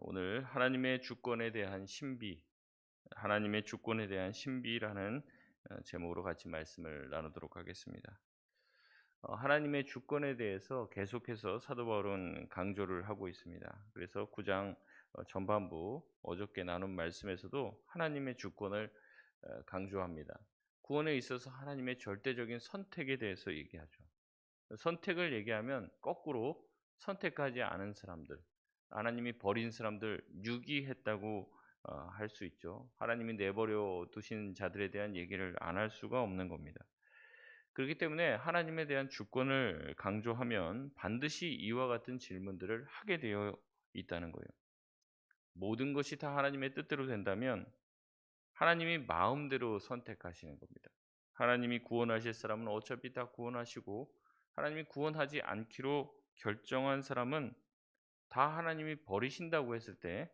오늘 하나님의 주권에 대한 신비, 하나님의 주권에 대한 신비라는 제목으로 같이 말씀을 나누도록 하겠습니다. 하나님의 주권에 대해서 계속해서 사도 바울은 강조를 하고 있습니다. 그래서 9장 전반부 어저께 나눈 말씀에서도 하나님의 주권을 강조합니다. 구원에 있어서 하나님의 절대적인 선택에 대해서 얘기하죠. 선택을 얘기하면 거꾸로 선택하지 않은 사람들, 하나님이 버린 사람들, 유기했다고 할 수 있죠. 하나님이 내버려 두신 자들에 대한 얘기를 안 할 수가 없는 겁니다. 그렇기 때문에 하나님에 대한 주권을 강조하면 반드시 이와 같은 질문들을 하게 되어 있다는 거예요. 모든 것이 다 하나님의 뜻대로 된다면 하나님이 마음대로 선택하시는 겁니다. 하나님이 구원하실 사람은 어차피 다 구원하시고, 하나님이 구원하지 않기로 결정한 사람은 다 하나님이 버리신다고 했을 때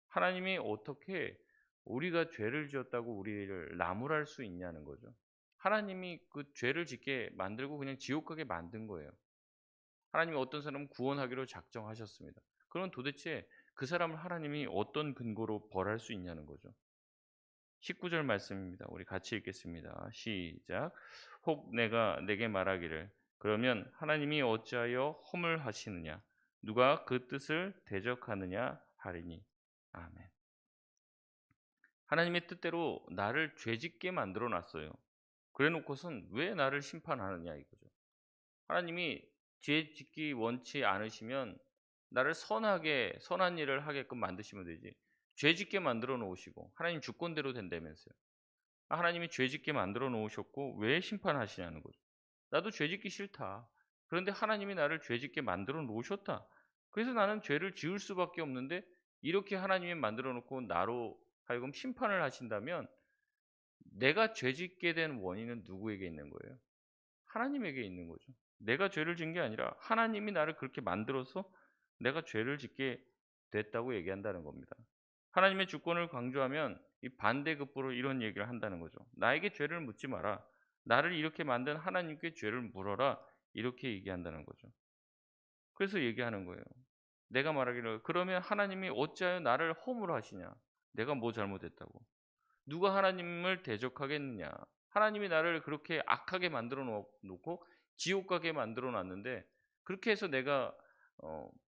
하나님이 어떻게 우리가 죄를 지었다고 우리를 나무랄 수 있냐는 거죠. 하나님이 그 죄를 짓게 만들고 그냥 지옥 가게 만든 거예요. 하나님이 어떤 사람을 구원하기로 작정하셨습니다. 그럼 도대체 그 사람을 하나님이 어떤 근거로 벌할 수 있냐는 거죠. 19절 말씀입니다. 우리 같이 읽겠습니다. 시작. 혹 내가 내게 말하기를 그러면 하나님이 어찌하여 허물하시느냐 누가 그 뜻을 대적하느냐 하리니. 아멘. 하나님의 뜻대로 나를 죄짓게 만들어 놨어요. 그래 놓고선 왜 나를 심판하느냐 이거죠. 하나님이 죄 짓기 원치 않으시면 나를 선한 일을 하게끔 만드시면 되지. 죄 짓게 만들어 놓으시고 하나님 주권대로 된다면서요. 하나님이 죄 짓게 만들어 놓으셨고 왜 심판하시냐는 거죠. 나도 죄 짓기 싫다. 그런데 하나님이 나를 죄 짓게 만들어 놓으셨다. 그래서 나는 죄를 지을 수밖에 없는데 이렇게 하나님이 만들어 놓고 나로 하여금 심판을 하신다면 내가 죄 짓게 된 원인은 누구에게 있는 거예요? 하나님에게 있는 거죠. 내가 죄를 지은 게 아니라 하나님이 나를 그렇게 만들어서 내가 죄를 짓게 됐다고 얘기한다는 겁니다. 하나님의 주권을 강조하면 이 반대급부로 이런 얘기를 한다는 거죠. 나에게 죄를 묻지 마라. 나를 이렇게 만든 하나님께 죄를 물어라. 이렇게 얘기한다는 거죠. 그래서 얘기하는 거예요. 내가 말하기를 그러면 하나님이 어찌하여 나를 허물하시냐? 내가 뭐 잘못했다고? 누가 하나님을 대적하겠느냐? 하나님이 나를 그렇게 악하게 만들어 놓고 지옥 가게 만들어 놨는데 그렇게 해서 내가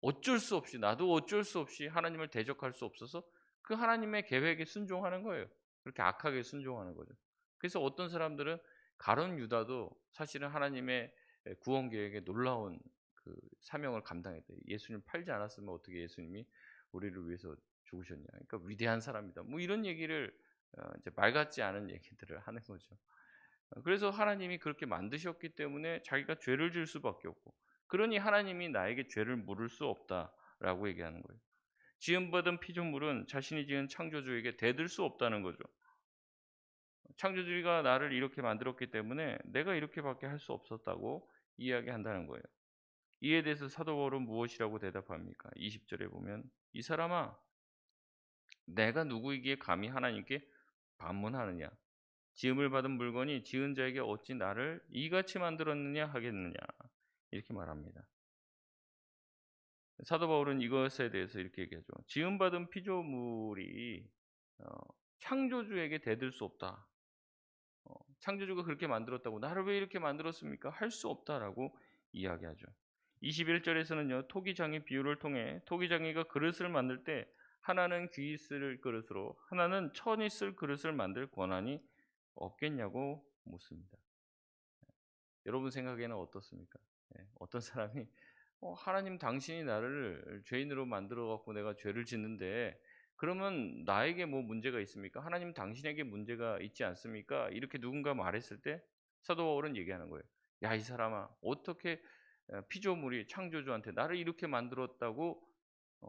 어쩔 수 없이 나도 어쩔 수 없이 하나님을 대적할 수 없어서 그 하나님의 계획에 순종하는 거예요. 그렇게 악하게 순종하는 거죠. 그래서 어떤 사람들은 가룟 유다도 사실은 하나님의 구원 계획에 놀라운 그 사명을 감당했대. 예수님 팔지 않았으면 어떻게 예수님이 우리를 위해서 죽으셨냐. 그러니까 위대한 사람이다. 뭐 이런 얘기를 이제 말 같지 않은 얘기들을 하는 거죠. 그래서 하나님이 그렇게 만드셨기 때문에 자기가 죄를 지을 수밖에 없고 그러니 하나님이 나에게 죄를 물을 수 없다라고 얘기하는 거예요. 지음받은 피조물은 자신이 지은 창조주에게 대들 수 없다는 거죠. 창조주가 나를 이렇게 만들었기 때문에 내가 이렇게밖에 할 수 없었다고 이야기한다는 거예요. 이에 대해서 사도 바울은 무엇이라고 대답합니까? 20절에 보면 이 사람아 내가 누구이기에 감히 하나님께 반문하느냐 지음을 받은 물건이 지은 자에게 어찌 나를 이같이 만들었느냐 하겠느냐 이렇게 말합니다. 사도 바울은 이것에 대해서 이렇게 얘기하죠. 지음 받은 피조물이 어, 창조주에게 대들 수 없다. 창조주가 그렇게 만들었다고 나를 왜 이렇게 만들었습니까? 할 수 없다라고 이야기하죠. 21절에서는요. 토기장의 비유를 통해 토기장이가 그릇을 만들 때 하나는 귀 쓸 그릇으로 하나는 천이 쓸 그릇을 만들 권한이 없겠냐고 묻습니다. 여러분 생각에는 어떻습니까? 어떤 사람이 하나님 당신이 나를 죄인으로 만들어 갖고 내가 죄를 짓는데 그러면 나에게 뭐 문제가 있습니까? 하나님 당신에게 문제가 있지 않습니까? 이렇게 누군가 말했을 때 사도 바울은 얘기하는 거예요. 야, 이 사람아, 어떻게 피조물이 창조주한테 나를 이렇게 만들었다고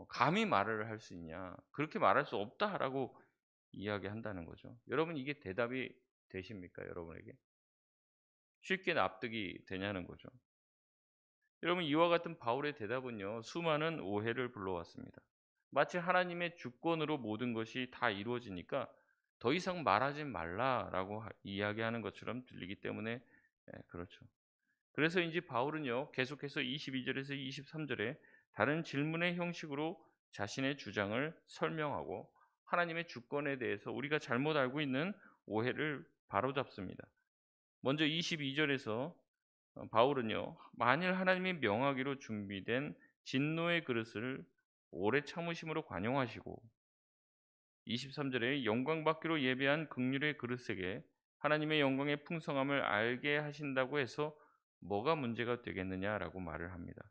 감히 말을 할 수 있냐? 그렇게 말할 수 없다라고 이야기한다는 거죠. 여러분 이게 대답이 되십니까? 여러분에게? 쉽게 납득이 되냐는 거죠. 여러분 이와 같은 바울의 대답은요. 수많은 오해를 불러왔습니다. 마치 하나님의 주권으로 모든 것이 다 이루어지니까 더 이상 말하지 말라라고 이야기하는 것처럼 들리기 때문에 그렇죠. 그래서인지 바울은요. 계속해서 22절에서 23절에 다른 질문의 형식으로 자신의 주장을 설명하고 하나님의 주권에 대해서 우리가 잘못 알고 있는 오해를 바로잡습니다. 먼저 22절에서 바울은요, 만일 하나님이 명하기로 준비된 진노의 그릇을 오래 참으심으로 관용하시고 23절에 영광 받기로 예배한 긍휼의 그릇에게 하나님의 영광의 풍성함을 알게 하신다고 해서 뭐가 문제가 되겠느냐라고 말을 합니다.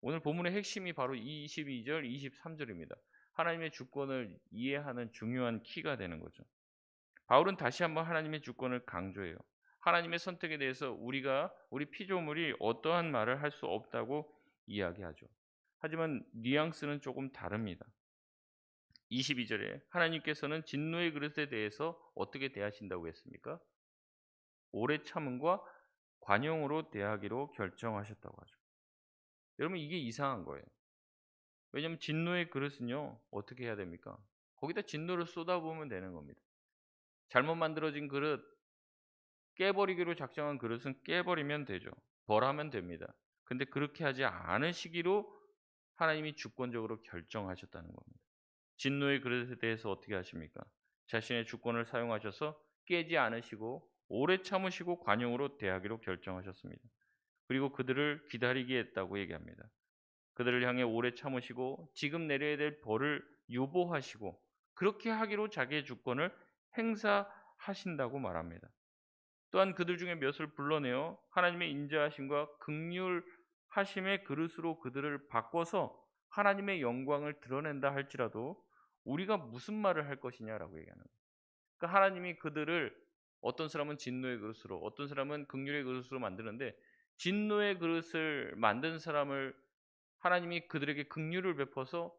오늘 본문의 핵심이 바로 22절, 23절입니다. 하나님의 주권을 이해하는 중요한 키가 되는 거죠. 바울은 다시 한번 하나님의 주권을 강조해요. 하나님의 선택에 대해서 우리 피조물이 어떠한 말을 할 수 없다고 이야기하죠. 하지만 뉘앙스는 조금 다릅니다. 22절에 하나님께서는 진노의 그릇에 대해서 어떻게 대하신다고 했습니까? 오래 참음과 관용으로 대하기로 결정하셨다고 하죠. 여러분, 이게 이상한 거예요. 왜냐하면 진노의 그릇은요, 어떻게 해야 됩니까? 거기다 진노를 쏟아부으면 되는 겁니다. 잘못 만들어진 그릇, 깨버리기로 작정한 그릇은 깨버리면 되죠. 벌하면 됩니다. 근데 그렇게 하지 않으시기로 하나님이 주권적으로 결정하셨다는 겁니다. 진노의 그릇에 대해서 어떻게 하십니까? 자신의 주권을 사용하셔서 깨지 않으시고 오래 참으시고 관용으로 대하기로 결정하셨습니다. 그리고 그들을 기다리게 했다고 얘기합니다. 그들을 향해 오래 참으시고 지금 내려야 될 벌을 유보하시고 그렇게 하기로 자기의 주권을 행사하신다고 말합니다. 또한 그들 중에 몇을 불러내어 하나님의 인자하심과 긍휼하심의 그릇으로 그들을 바꿔서 하나님의 영광을 드러낸다 할지라도 우리가 무슨 말을 할 것이냐라고 얘기하는 거예요. 그러니까 하나님이 그들을 어떤 사람은 진노의 그릇으로, 어떤 사람은 긍휼의 그릇으로 만드는데 진노의 그릇을 만든 사람을 하나님이 그들에게 긍휼을 베풀어서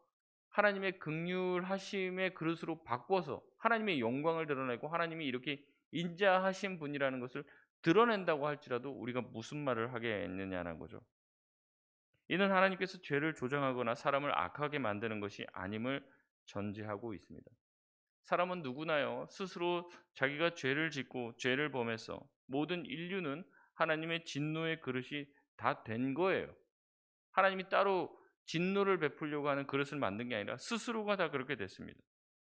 하나님의 긍휼하심의 그릇으로 바꿔서 하나님의 영광을 드러내고 하나님이 이렇게 인자하신 분이라는 것을 드러낸다고 할지라도 우리가 무슨 말을 하겠느냐는 거죠. 이는 하나님께서 죄를 조장하거나 사람을 악하게 만드는 것이 아님을 전제하고 있습니다. 사람은 누구나요, 스스로 자기가 죄를 짓고 죄를 범해서 모든 인류는 하나님의 진노의 그릇이 다 된 거예요. 하나님이 따로 진노를 베풀려고 하는 그릇을 만든 게 아니라 스스로가 다 그렇게 됐습니다.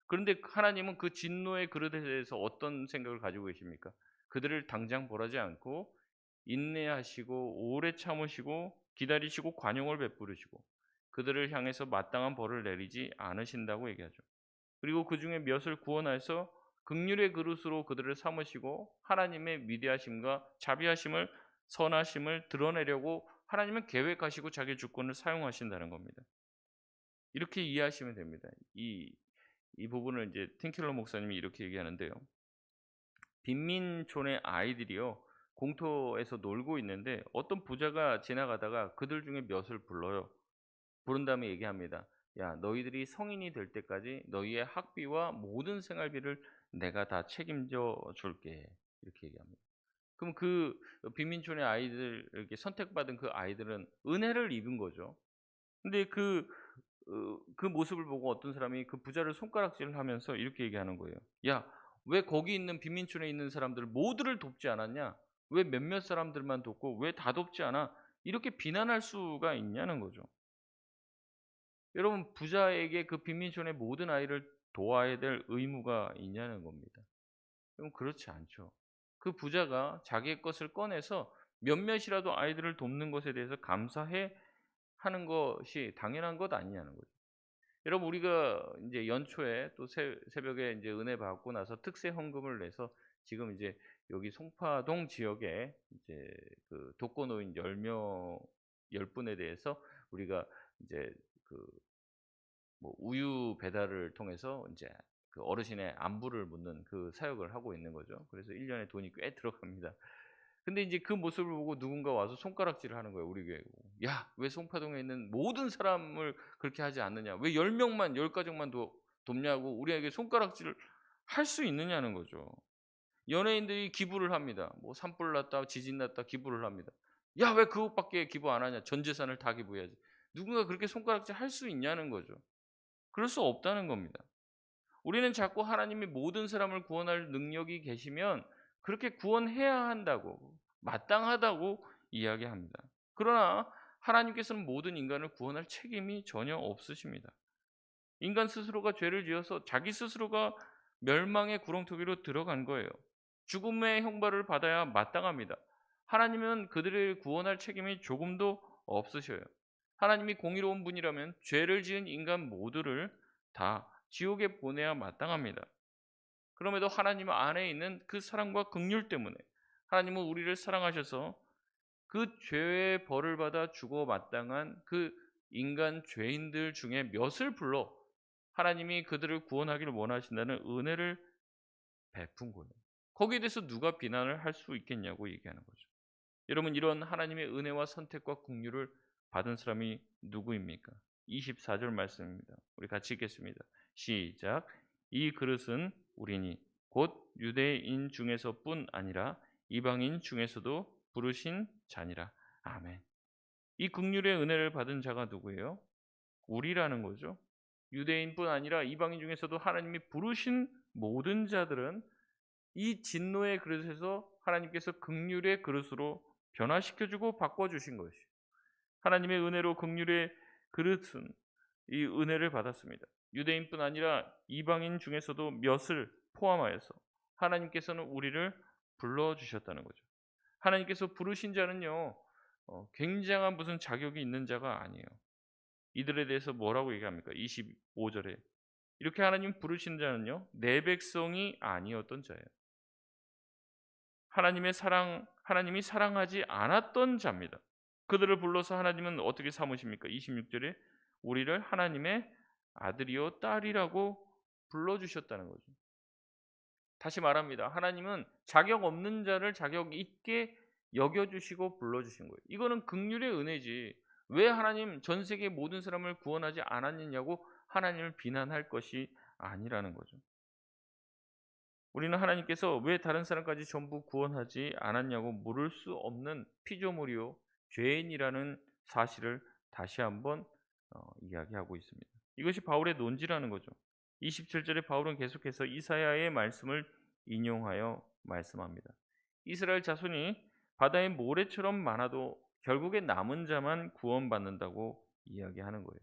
그런데 하나님은 그 진노의 그릇에 대해서 어떤 생각을 가지고 계십니까? 그들을 당장 벌하지 않고 인내하시고 오래 참으시고 기다리시고 관용을 베푸시고 그들을 향해서 마땅한 벌을 내리지 않으신다고 얘기하죠. 그리고 그 중에 몇을 구원하여서 긍휼의 그릇으로 그들을 삼으시고 하나님의 위대하심과 자비하심을 선하심을 드러내려고 하나님은 계획하시고 자기 주권을 사용하신다는 겁니다. 이렇게 이해하시면 됩니다. 이 부분을 이제 팀켈러 목사님이 이렇게 얘기하는데요. 빈민촌의 아이들이요, 공터에서 놀고 있는데 어떤 부자가 지나가다가 그들 중에 몇을 불러요. 부른 다음에 얘기합니다. 야, 너희들이 성인이 될 때까지 너희의 학비와 모든 생활비를 내가 다 책임져 줄게. 이렇게 얘기합니다. 그럼 그 빈민촌의 아이들, 이렇게 선택받은 그 아이들은 은혜를 입은 거죠. 근데 그 모습을 보고 어떤 사람이 그 부자를 손가락질을 하면서 이렇게 얘기하는 거예요. 야, 왜 거기 있는 빈민촌에 있는 사람들 모두를 돕지 않았냐? 왜 몇몇 사람들만 돕고 왜 다 돕지 않아? 이렇게 비난할 수가 있냐는 거죠. 여러분, 부자에게 그 빈민촌의 모든 아이를 도와야 될 의무가 있냐는 겁니다. 그럼 그렇지 않죠. 그 부자가 자기의 것을 꺼내서 몇몇이라도 아이들을 돕는 것에 대해서 감사해 하는 것이 당연한 것 아니냐는 거죠. 여러분, 우리가 이제 연초에 또 새벽에 이제 은혜 받고 나서 특세 헌금을 내서 지금 이제 여기 송파동 지역에 이제 그 독거노인 10분에 대해서 우리가 이제 그 뭐 우유 배달을 통해서 이제 그 어르신의 안부를 묻는 그 사역을 하고 있는 거죠. 그래서 1 년에 돈이 꽤 들어갑니다. 근데 이제 그 모습을 보고 누군가 와서 손가락질을 하는 거예요, 우리 교회. "야, 왜 송파동에 있는 모든 사람을 그렇게 하지 않느냐? 왜 10 명만 10 가족만 돕냐고 우리에게 손가락질을 할 수 있느냐는 거죠. 연예인들이 기부를 합니다. 뭐 산불 났다, 지진 났다 기부를 합니다. "야, 왜 그것밖에 기부 안 하냐? 전 재산을 다 기부해야지." 누군가 그렇게 손가락질 할 수 있냐는 거죠. 그럴 수 없다는 겁니다. 우리는 자꾸 하나님이 모든 사람을 구원할 능력이 계시면 그렇게 구원해야 한다고, 마땅하다고 이야기합니다. 그러나 하나님께서는 모든 인간을 구원할 책임이 전혀 없으십니다. 인간 스스로가 죄를 지어서 자기 스스로가 멸망의 구렁텅이로 들어간 거예요. 죽음의 형벌을 받아야 마땅합니다. 하나님은 그들을 구원할 책임이 조금도 없으셔요. 하나님이 공의로운 분이라면 죄를 지은 인간 모두를 다 지옥에 보내야 마땅합니다. 그럼에도 하나님 안에 있는 그 사랑과 긍휼 때문에 하나님은 우리를 사랑하셔서 그 죄의 벌을 받아 죽어 마땅한 그 인간 죄인들 중에 몇을 불러 하나님이 그들을 구원하기를 원하신다는 은혜를 베푼 거예요. 거기에 대해서 누가 비난을 할 수 있겠냐고 얘기하는 거죠. 여러분, 이런 하나님의 은혜와 선택과 긍휼을 받은 사람이 누구입니까? 24절 말씀입니다. 우리 같이 읽겠습니다. 시작. 이 그릇은 우리니 곧 유대인 중에서뿐 아니라 이방인 중에서도 부르신 자니라. 아멘. 이 긍휼의 은혜를 받은 자가 누구예요? 우리라는 거죠. 유대인뿐 아니라 이방인 중에서도 하나님이 부르신 모든 자들은 이 진노의 그릇에서 하나님께서 긍휼의 그릇으로 변화시켜주고 바꿔주신 것이에요. 하나님의 은혜로 긍휼의 그릇은 이 은혜를 받았습니다. 유대인뿐 아니라 이방인 중에서도 몇을 포함하여서 하나님께서는 우리를 불러주셨다는 거죠. 하나님께서 부르신 자는요, 굉장한 무슨 자격이 있는 자가 아니에요. 이들에 대해서 뭐라고 얘기합니까? 25절에 이렇게 하나님 부르신 자는요, 내 백성이 아니었던 자예요. 하나님이 사랑하지 않았던 자입니다. 그들을 불러서 하나님은 어떻게 삼으십니까? 26절에 우리를 하나님의 아들이요 딸이라고 불러주셨다는 거죠. 다시 말합니다. 하나님은 자격 없는 자를 자격 있게 여겨주시고 불러주신 거예요. 이거는 긍휼의 은혜지. 왜 하나님 전 세계 모든 사람을 구원하지 않았느냐고 하나님을 비난할 것이 아니라는 거죠. 우리는 하나님께서 왜 다른 사람까지 전부 구원하지 않았냐고 물을 수 없는 피조물이요 죄인이라는 사실을 다시 한번 이야기하고 있습니다. 이것이 바울의 논지라는 거죠. 27절에 바울은 계속해서 이사야의 말씀을 인용하여 말씀합니다. 이스라엘 자손이 바다의 모래처럼 많아도 결국에 남은 자만 구원받는다고 이야기하는 거예요.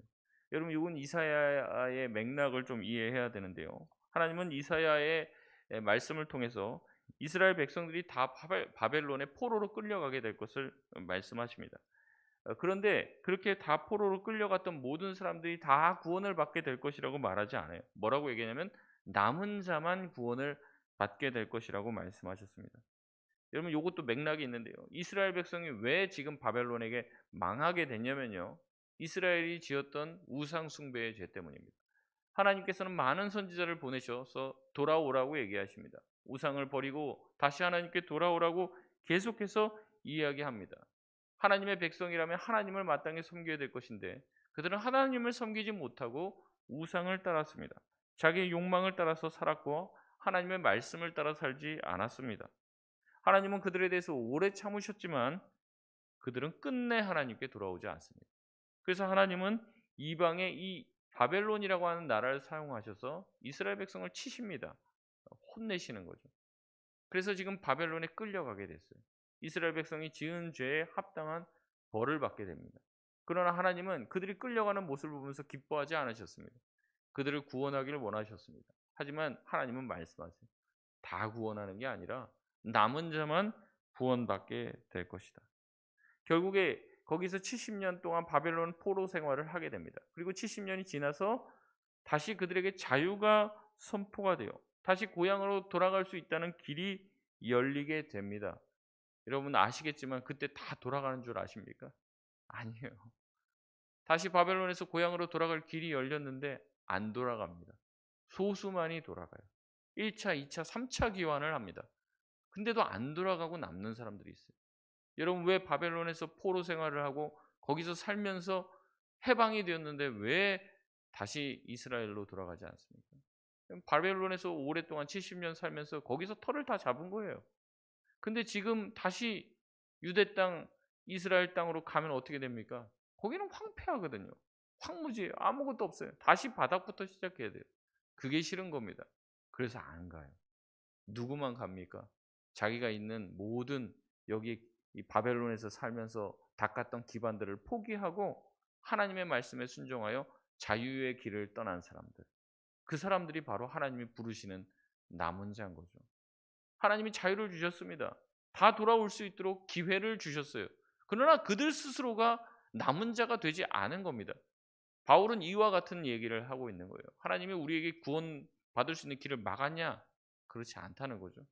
여러분, 이건 이사야의 맥락을 좀 이해해야 되는데요. 하나님은 이사야의 말씀을 통해서 이스라엘 백성들이 다 바벨론의 포로로 끌려가게 될 것을 말씀하십니다. 그런데 그렇게 다 포로로 끌려갔던 모든 사람들이 다 구원을 받게 될 것이라고 말하지 않아요. 뭐라고 얘기하냐면 남은 자만 구원을 받게 될 것이라고 말씀하셨습니다. 여러분, 이것도 맥락이 있는데요. 이스라엘 백성이 왜 지금 바벨론에게 망하게 됐냐면요, 이스라엘이 지었던 우상 숭배의 죄 때문입니다. 하나님께서는 많은 선지자를 보내셔서 돌아오라고 얘기하십니다. 우상을 버리고 다시 하나님께 돌아오라고 계속해서 이야기합니다. 하나님의 백성이라면 하나님을 마땅히 섬겨야 될 것인데 그들은 하나님을 섬기지 못하고 우상을 따랐습니다. 자기의 욕망을 따라서 살았고 하나님의 말씀을 따라 살지 않았습니다. 하나님은 그들에 대해서 오래 참으셨지만 그들은 끝내 하나님께 돌아오지 않습니다. 그래서 하나님은 이방의 이 바벨론이라고 하는 나라를 사용하셔서 이스라엘 백성을 치십니다. 혼내시는 거죠. 그래서 지금 바벨론에 끌려가게 됐어요. 이스라엘 백성이 지은 죄에 합당한 벌을 받게 됩니다. 그러나 하나님은 그들이 끌려가는 모습을 보면서 기뻐하지 않으셨습니다. 그들을 구원하기를 원하셨습니다. 하지만 하나님은 말씀하세요. 다 구원하는 게 아니라 남은 자만 구원받게 될 것이다. 결국에 거기서 70년 동안 바벨론 포로 생활을 하게 됩니다. 그리고 70년이 지나서 다시 그들에게 자유가 선포가 돼요. 다시 고향으로 돌아갈 수 있다는 길이 열리게 됩니다. 여러분 아시겠지만 그때 다 돌아가는 줄 아십니까? 아니에요. 다시 바벨론에서 고향으로 돌아갈 길이 열렸는데 안 돌아갑니다. 소수만이 돌아가요. 1차, 2차, 3차 기환을 합니다. 근데도 안 돌아가고 남는 사람들이 있어요. 여러분, 왜 바벨론에서 포로 생활을 하고 거기서 살면서 해방이 되었는데 왜 다시 이스라엘로 돌아가지 않습니까? 바벨론에서 오랫동안 70년 살면서 거기서 터를 다 잡은 거예요. 근데 지금 다시 유대 땅, 이스라엘 땅으로 가면 어떻게 됩니까? 거기는 황폐하거든요. 황무지예요. 아무것도 없어요. 다시 바닥부터 시작해야 돼요. 그게 싫은 겁니다. 그래서 안 가요. 누구만 갑니까? 자기가 있는 모든 여기 이 바벨론에서 살면서 닦았던 기반들을 포기하고 하나님의 말씀에 순종하여 자유의 길을 떠난 사람들. 그 사람들이 바로 하나님이 부르시는 남은 자인 거죠. 하나님이 자유를 주셨습니다. 다 돌아올 수 있도록 기회를 주셨어요. 그러나 그들 스스로가 남은 자가 되지 않은 겁니다. 바울은 이와 같은 얘기를 하고 있는 거예요. 하나님이 우리에게 구원 받을 수 있는 길을 막았냐? 그렇지 않다는 거죠.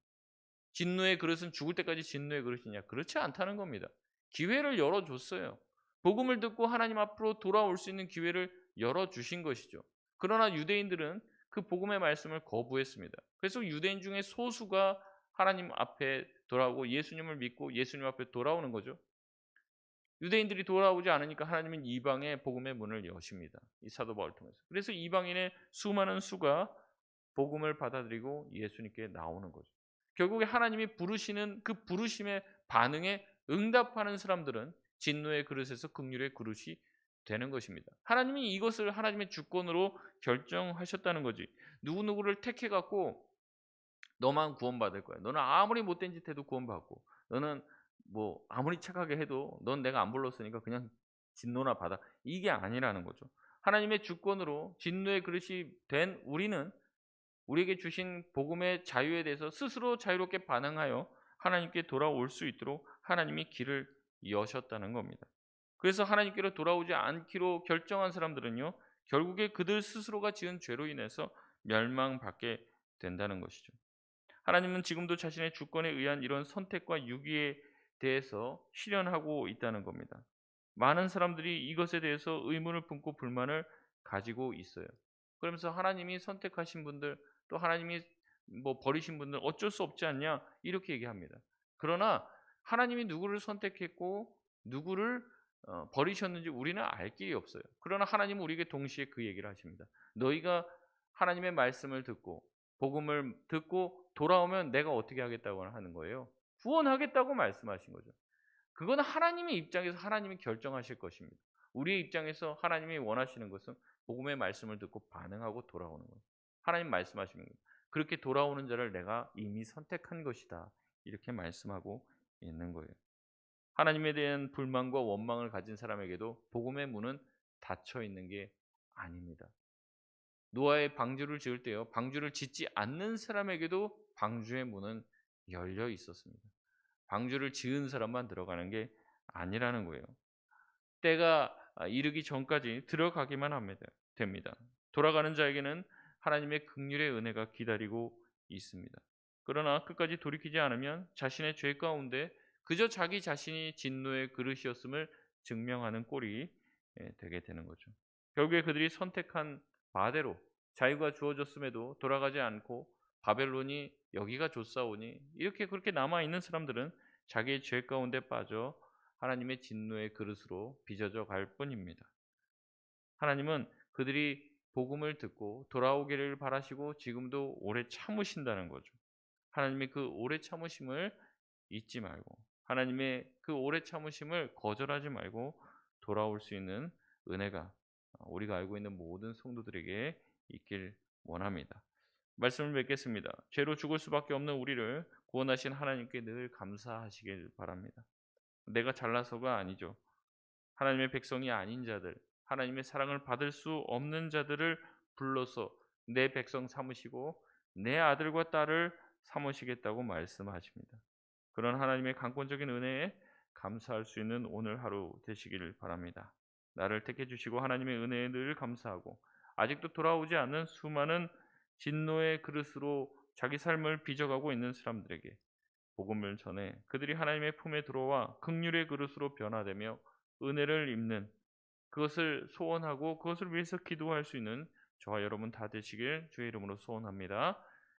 진노의 그릇은 죽을 때까지 진노의 그릇이냐? 그렇지 않다는 겁니다. 기회를 열어줬어요. 복음을 듣고 하나님 앞으로 돌아올 수 있는 기회를 열어주신 것이죠. 그러나 유대인들은 그 복음의 말씀을 거부했습니다. 그래서 유대인 중에 소수가 하나님 앞에 돌아오고 예수님을 믿고 예수님 앞에 돌아오는 거죠. 유대인들이 돌아오지 않으니까 하나님은 이방의 복음의 문을 여십니다. 이 사도 바울을 통해서. 그래서 이방인의 수많은 수가 복음을 받아들이고 예수님께 나오는 거죠. 결국에 하나님이 부르시는 그 부르심의 반응에 응답하는 사람들은 진노의 그릇에서 긍휼의 그릇이 되는 것입니다. 하나님이 이것을 하나님의 주권으로 결정하셨다는 거지. 누구누구를 택해 갖고 너만 구원받을 거야. 너는 아무리 못된 짓 해도 구원받고, 너는 뭐 아무리 착하게 해도 넌 내가 안 불렀으니까 그냥 진노나 받아. 이게 아니라는 거죠. 하나님의 주권으로 진노의 그릇이 된 우리는 우리에게 주신 복음의 자유에 대해서 스스로 자유롭게 반응하여 하나님께 돌아올 수 있도록 하나님이 길을 여셨다는 겁니다. 그래서 하나님께로 돌아오지 않기로 결정한 사람들은요, 결국에 그들 스스로가 지은 죄로 인해서 멸망받게 된다는 것이죠. 하나님은 지금도 자신의 주권에 의한 이런 선택과 유기에 대해서 실현하고 있다는 겁니다. 많은 사람들이 이것에 대해서 의문을 품고 불만을 가지고 있어요. 그러면서 하나님이 선택하신 분들, 또 하나님이 뭐 버리신 분들 어쩔 수 없지 않냐 이렇게 얘기합니다. 그러나 하나님이 누구를 선택했고 누구를 버리셨는지 우리는 알 길이 없어요. 그러나 하나님은 우리에게 동시에 그 얘기를 하십니다. 너희가 하나님의 말씀을 듣고 복음을 듣고 돌아오면 내가 어떻게 하겠다고 하는 거예요? 구원하겠다고 말씀하신 거죠. 그건 하나님의 입장에서 하나님이 결정하실 것입니다. 우리의 입장에서 하나님이 원하시는 것은 복음의 말씀을 듣고 반응하고 돌아오는 거예요. 하나님 말씀하시는 거예요. 그렇게 돌아오는 자를 내가 이미 선택한 것이다. 이렇게 말씀하고 있는 거예요. 하나님에 대한 불만과 원망을 가진 사람에게도 복음의 문은 닫혀 있는 게 아닙니다. 노아의 방주를 지을 때요, 방주를 짓지 않는 사람에게도 방주의 문은 열려 있었습니다. 방주를 지은 사람만 들어가는 게 아니라는 거예요. 때가 이르기 전까지 들어가기만 됩니다. 돌아가는 자에게는 하나님의 긍휼의 은혜가 기다리고 있습니다. 그러나 끝까지 돌이키지 않으면 자신의 죄 가운데 그저 자기 자신이 진노의 그릇이었음을 증명하는 꼴이 되게 되는 거죠. 결국에 그들이 선택한 바대로 자유가 주어졌음에도 돌아가지 않고 바벨론이 여기가 좋사오니 이렇게 그렇게 남아 있는 사람들은 자기의 죄 가운데 빠져 하나님의 진노의 그릇으로 빚어져 갈 뿐입니다. 하나님은 그들이 복음을 듣고 돌아오기를 바라시고 지금도 오래 참으신다는 거죠. 하나님의 그 오래 참으심을 잊지 말고 하나님의 그 오래 참으심을 거절하지 말고 돌아올 수 있는 은혜가 우리가 알고 있는 모든 성도들에게 있길 원합니다. 말씀을 맺겠습니다. 죄로 죽을 수밖에 없는 우리를 구원하신 하나님께 늘 감사하시길 바랍니다. 내가 잘나서가 아니죠. 하나님의 백성이 아닌 자들, 하나님의 사랑을 받을 수 없는 자들을 불러서 내 백성 삼으시고 내 아들과 딸을 삼으시겠다고 말씀하십니다. 그런 하나님의 강권적인 은혜에 감사할 수 있는 오늘 하루 되시길 바랍니다. 나를 택해 주시고 하나님의 은혜에 늘 감사하고 아직도 돌아오지 않는 수많은 진노의 그릇으로 자기 삶을 빚어가고 있는 사람들에게 복음을 전해 그들이 하나님의 품에 들어와 긍휼의 그릇으로 변화되며 은혜를 입는 그것을 소원하고 그것을 위해서 기도할 수 있는 저와 여러분 다 되시길 주의 이름으로 소원합니다.